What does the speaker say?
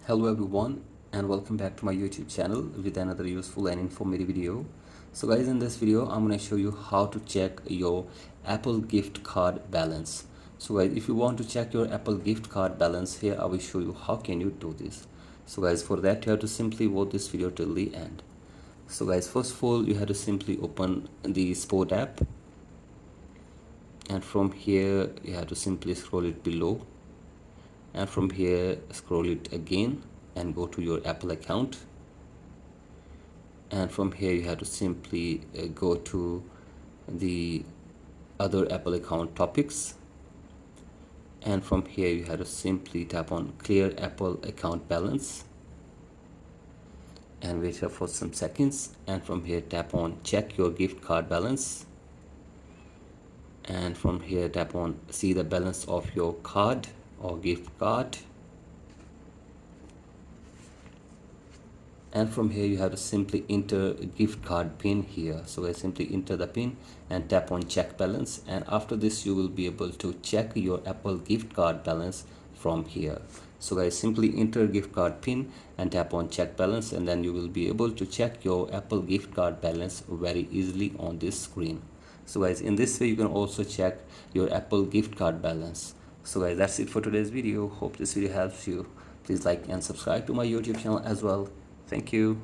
Hello everyone and welcome back to my YouTube channel with another useful and informative video. So guys, in this video I'm going to show you how to check your Apple gift card balance. So guys, if you want to check your Apple gift card balance, here I will show you how can you do this. So guys, for that you have to simply watch this video till the end. So guys, first of all you have to simply open the Sport app, and from here you have to simply scroll it below, and from here scroll it again and go to your Apple account, and from here you have to simply go to the other Apple account topics, and from here you have to simply tap on clear Apple account balance and wait here for some seconds, and from here tap on check your gift card balance, and from here tap on see the balance of your card or gift card, and from here you have to simply enter gift card pin here. So I simply enter the pin and tap on check balance, and after this you will be able to check your Apple gift card balance from here. So guys, simply enter gift card pin and tap on check balance, and then you will be able to check your Apple gift card balance very easily on this screen. So guys, in this way you can also check your Apple gift card balance. So guys, that's it for today's video. Hope this video helps you. Please like and subscribe to my YouTube channel as well. Thank you.